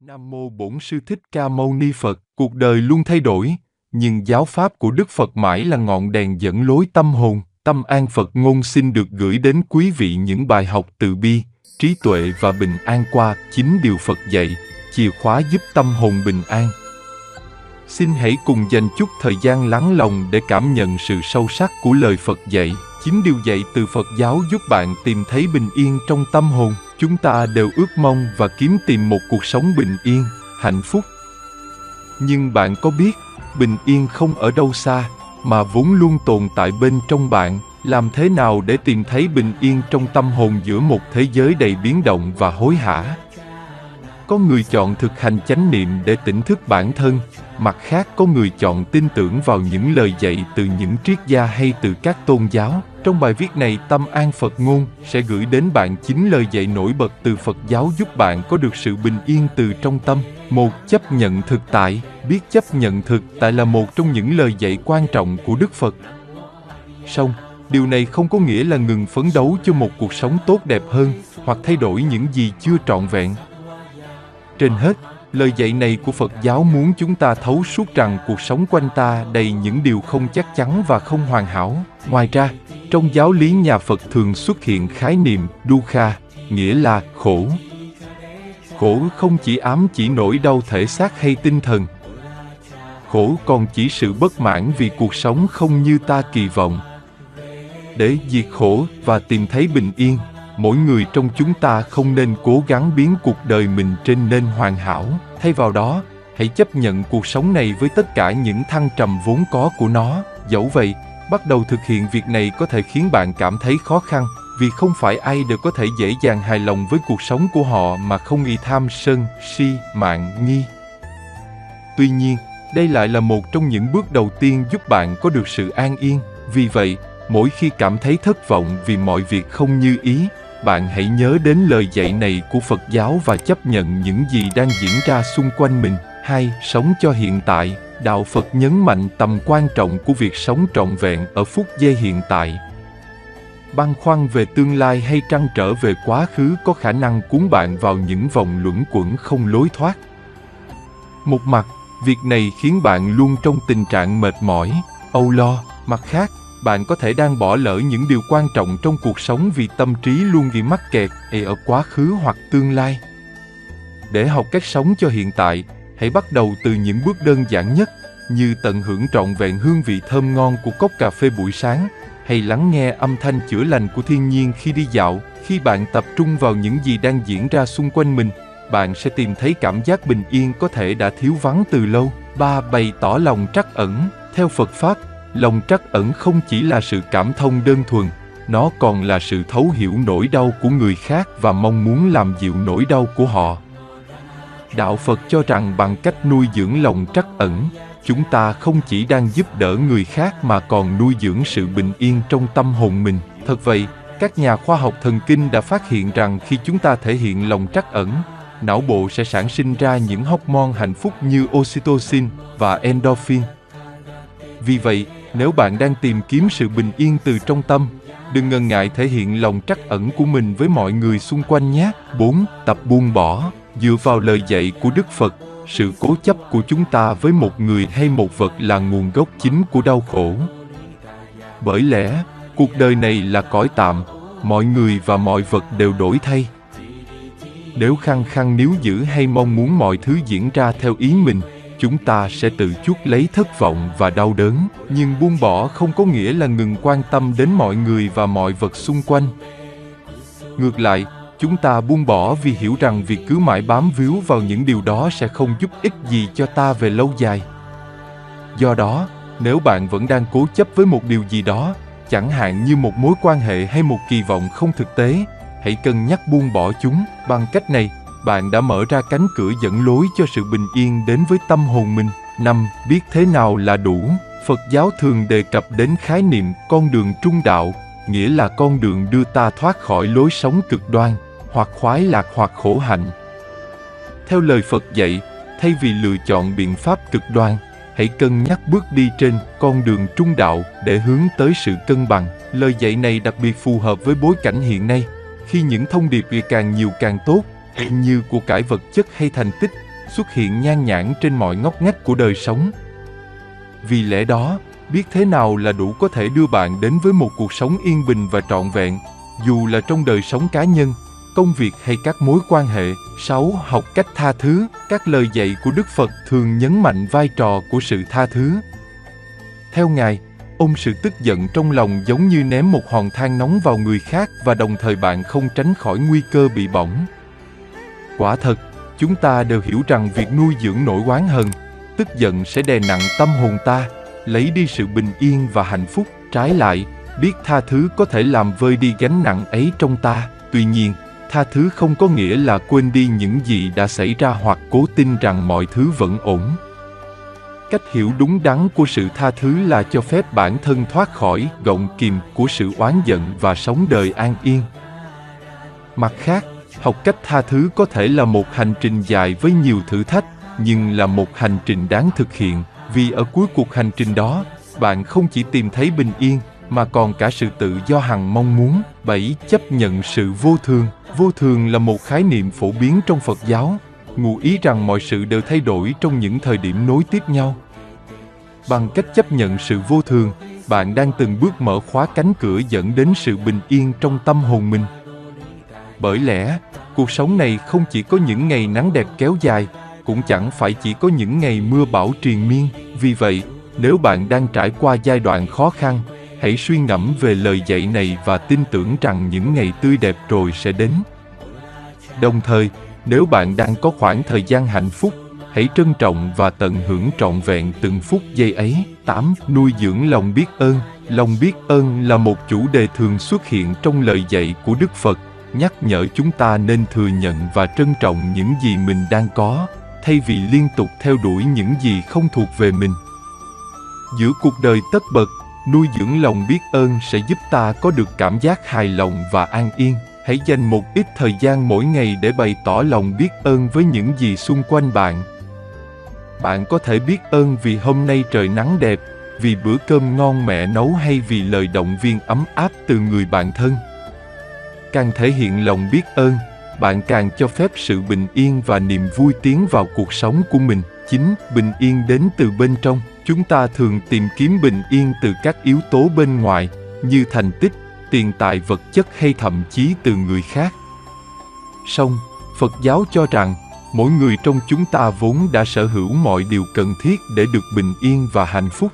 Nam mô Bổn Sư Thích Ca Mâu Ni Phật. Cuộc đời luôn thay đổi, nhưng giáo pháp của Đức Phật mãi là ngọn đèn dẫn lối tâm hồn. Tâm An Phật ngôn xin được gửi đến quý vị những bài học từ bi, trí tuệ và bình an qua 9 điều Phật dạy, chìa khóa giúp tâm hồn bình an. Xin hãy cùng dành chút thời gian lắng lòng để cảm nhận sự sâu sắc của lời Phật dạy. 9 điều dạy từ Phật giáo giúp bạn tìm thấy bình yên trong tâm hồn. Chúng ta đều ước mong và kiếm tìm một cuộc sống bình yên, hạnh phúc. Nhưng bạn có biết, bình yên không ở đâu xa, mà vốn luôn tồn tại bên trong bạn. Làm thế nào để tìm thấy bình yên trong tâm hồn giữa một thế giới đầy biến động và hối hả? Có người chọn thực hành chánh niệm để tỉnh thức bản thân, mặt khác có người chọn tin tưởng vào những lời dạy từ những triết gia hay từ các tôn giáo. Trong bài viết này, Tâm An Phật Ngôn sẽ gửi đến bạn 9 lời dạy nổi bật từ Phật giáo giúp bạn có được sự bình yên từ trong tâm. 1. Chấp nhận thực tại. Biết chấp nhận thực tại là một trong những lời dạy quan trọng của Đức Phật. Song, điều này không có nghĩa là ngừng phấn đấu cho một cuộc sống tốt đẹp hơn, hoặc thay đổi những gì chưa trọn vẹn. Trên hết, lời dạy này của Phật giáo muốn chúng ta thấu suốt rằng cuộc sống quanh ta đầy những điều không chắc chắn và không hoàn hảo. Ngoài ra, trong giáo lý nhà Phật thường xuất hiện khái niệm dukkha, nghĩa là khổ. Khổ không chỉ ám chỉ nỗi đau thể xác hay tinh thần. Khổ còn chỉ sự bất mãn vì cuộc sống không như ta kỳ vọng. Để diệt khổ và tìm thấy bình yên, mỗi người trong chúng ta không nên cố gắng biến cuộc đời mình trở nên hoàn hảo. Thay vào đó, hãy chấp nhận cuộc sống này với tất cả những thăng trầm vốn có của nó. Dẫu vậy, bắt đầu thực hiện việc này có thể khiến bạn cảm thấy khó khăn, vì không phải ai đều có thể dễ dàng hài lòng với cuộc sống của họ mà không bị tham sân, si, mạn, nghi. Tuy nhiên, đây lại là một trong những bước đầu tiên giúp bạn có được sự an yên. Vì vậy, mỗi khi cảm thấy thất vọng vì mọi việc không như ý, bạn hãy nhớ đến lời dạy này của Phật giáo và chấp nhận những gì đang diễn ra xung quanh mình. 2. Sống cho hiện tại. Đạo Phật nhấn mạnh tầm quan trọng của việc sống trọn vẹn ở phút giây hiện tại. Băn khoăn về tương lai hay trăn trở về quá khứ có khả năng cuốn bạn vào những vòng luẩn quẩn không lối thoát. Một mặt, việc này khiến bạn luôn trong tình trạng mệt mỏi, âu lo. Mặt khác, bạn có thể đang bỏ lỡ những điều quan trọng trong cuộc sống vì tâm trí luôn bị mắc kẹt ở quá khứ hoặc tương lai. Để học cách sống cho hiện tại, hãy bắt đầu từ những bước đơn giản nhất, như tận hưởng trọn vẹn hương vị thơm ngon của cốc cà phê buổi sáng, hay lắng nghe âm thanh chữa lành của thiên nhiên khi đi dạo. Khi bạn tập trung vào những gì đang diễn ra xung quanh mình, bạn sẽ tìm thấy cảm giác bình yên có thể đã thiếu vắng từ lâu. 3. Bày tỏ lòng trắc ẩn. Theo Phật Pháp, lòng trắc ẩn không chỉ là sự cảm thông đơn thuần, nó còn là sự thấu hiểu nỗi đau của người khác và mong muốn làm dịu nỗi đau của họ. Đạo Phật cho rằng bằng cách nuôi dưỡng lòng trắc ẩn, chúng ta không chỉ đang giúp đỡ người khác mà còn nuôi dưỡng sự bình yên trong tâm hồn mình. Thật vậy, các nhà khoa học thần kinh đã phát hiện rằng khi chúng ta thể hiện lòng trắc ẩn, não bộ sẽ sản sinh ra những hormone hạnh phúc như oxytocin và endorphin. Vì vậy, nếu bạn đang tìm kiếm sự bình yên từ trong tâm, đừng ngần ngại thể hiện lòng trắc ẩn của mình với mọi người xung quanh nhé. 4. Tập buông bỏ. Dựa vào lời dạy của Đức Phật, sự cố chấp của chúng ta với một người hay một vật là nguồn gốc chính của đau khổ. Bởi lẽ, cuộc đời này là cõi tạm, mọi người và mọi vật đều đổi thay. Nếu khăng khăng níu giữ hay mong muốn mọi thứ diễn ra theo ý mình, chúng ta sẽ tự chuốc lấy thất vọng và đau đớn. Nhưng buông bỏ không có nghĩa là ngừng quan tâm đến mọi người và mọi vật xung quanh. Ngược lại, chúng ta buông bỏ vì hiểu rằng việc cứ mãi bám víu vào những điều đó sẽ không giúp ích gì cho ta về lâu dài. Do đó, nếu bạn vẫn đang cố chấp với một điều gì đó, chẳng hạn như một mối quan hệ hay một kỳ vọng không thực tế, hãy cân nhắc buông bỏ chúng. Bằng cách này, bạn đã mở ra cánh cửa dẫn lối cho sự bình yên đến với tâm hồn mình. 5. Biết thế nào là đủ. Phật giáo thường đề cập đến khái niệm con đường trung đạo, nghĩa là con đường đưa ta thoát khỏi lối sống cực đoan, hoặc khoái lạc hoặc khổ hạnh. Theo lời Phật dạy, thay vì lựa chọn biện pháp cực đoan, hãy cân nhắc bước đi trên con đường trung đạo để hướng tới sự cân bằng. Lời dạy này đặc biệt phù hợp với bối cảnh hiện nay, khi những thông điệp càng nhiều càng tốt, như của cải vật chất hay thành tích, xuất hiện nhan nhản trên mọi ngóc ngách của đời sống. Vì lẽ đó, biết thế nào là đủ có thể đưa bạn đến với một cuộc sống yên bình và trọn vẹn, dù là trong đời sống cá nhân, công việc hay các mối quan hệ. 6. Học cách tha thứ. Các lời dạy của Đức Phật thường nhấn mạnh vai trò của sự tha thứ. Theo Ngài, ôm sự tức giận trong lòng giống như ném một hòn than nóng vào người khác và đồng thời bạn không tránh khỏi nguy cơ bị bỏng. Quả thật, chúng ta đều hiểu rằng việc nuôi dưỡng nỗi oán hờn, tức giận sẽ đè nặng tâm hồn ta, lấy đi sự bình yên và hạnh phúc. Trái lại, biết tha thứ có thể làm vơi đi gánh nặng ấy trong ta. Tuy nhiên, tha thứ không có nghĩa là quên đi những gì đã xảy ra hoặc cố tin rằng mọi thứ vẫn ổn. Cách hiểu đúng đắn của sự tha thứ là cho phép bản thân thoát khỏi gọng kìm của sự oán giận và sống đời an yên. Mặt khác, học cách tha thứ có thể là một hành trình dài với nhiều thử thách, nhưng là một hành trình đáng thực hiện, vì ở cuối cuộc hành trình đó, bạn không chỉ tìm thấy bình yên, mà còn cả sự tự do hằng mong muốn. 7. Chấp nhận sự vô thường. Vô thường là một khái niệm phổ biến trong Phật giáo, ngụ ý rằng mọi sự đều thay đổi trong những thời điểm nối tiếp nhau. Bằng cách chấp nhận sự vô thường, bạn đang từng bước mở khóa cánh cửa dẫn đến sự bình yên trong tâm hồn mình. Bởi lẽ, cuộc sống này không chỉ có những ngày nắng đẹp kéo dài, cũng chẳng phải chỉ có những ngày mưa bão triền miên. Vì vậy, nếu bạn đang trải qua giai đoạn khó khăn, hãy suy ngẫm về lời dạy này và tin tưởng rằng những ngày tươi đẹp rồi sẽ đến. Đồng thời, nếu bạn đang có khoảng thời gian hạnh phúc, hãy trân trọng và tận hưởng trọn vẹn từng phút giây ấy. 8. Nuôi dưỡng lòng biết ơn. Lòng biết ơn là một chủ đề thường xuất hiện trong lời dạy của Đức Phật, nhắc nhở chúng ta nên thừa nhận và trân trọng những gì mình đang có, thay vì liên tục theo đuổi những gì không thuộc về mình. Giữa cuộc đời tất bật, nuôi dưỡng lòng biết ơn sẽ giúp ta có được cảm giác hài lòng và an yên. Hãy dành một ít thời gian mỗi ngày để bày tỏ lòng biết ơn với những gì xung quanh bạn. Bạn có thể biết ơn vì hôm nay trời nắng đẹp, vì bữa cơm ngon mẹ nấu hay vì lời động viên ấm áp từ người bạn thân. Càng thể hiện lòng biết ơn, bạn càng cho phép sự bình yên và niềm vui tiến vào cuộc sống của mình. 9. Bình yên đến từ bên trong. Chúng ta thường tìm kiếm bình yên từ các yếu tố bên ngoài, như thành tích, tiền tài vật chất hay thậm chí từ người khác. Song, Phật giáo cho rằng, mỗi người trong chúng ta vốn đã sở hữu mọi điều cần thiết để được bình yên và hạnh phúc.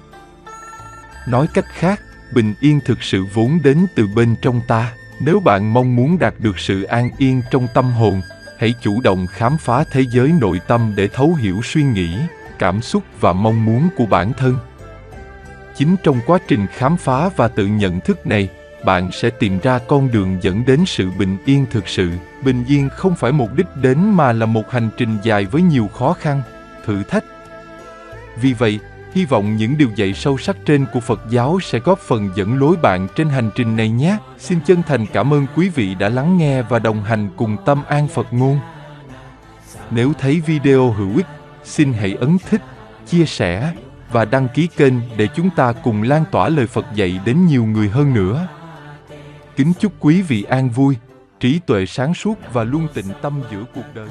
Nói cách khác, bình yên thực sự vốn đến từ bên trong ta. Nếu bạn mong muốn đạt được sự an yên trong tâm hồn, hãy chủ động khám phá thế giới nội tâm để thấu hiểu suy nghĩ, cảm xúc và mong muốn của bản thân. Chính trong quá trình khám phá và tự nhận thức này, bạn sẽ tìm ra con đường dẫn đến sự bình yên thực sự. Bình yên không phải mục đích đến mà là một hành trình dài với nhiều khó khăn, thử thách. Vì vậy, hy vọng những điều dạy sâu sắc trên của Phật giáo sẽ góp phần dẫn lối bạn trên hành trình này nhé. Xin chân thành cảm ơn quý vị đã lắng nghe và đồng hành cùng Tâm An Phật Ngôn. Nếu thấy video hữu ích, xin hãy ấn thích, chia sẻ và đăng ký kênh để chúng ta cùng lan tỏa lời Phật dạy đến nhiều người hơn nữa. Kính chúc quý vị an vui, trí tuệ sáng suốt và luôn tịnh tâm giữa cuộc đời.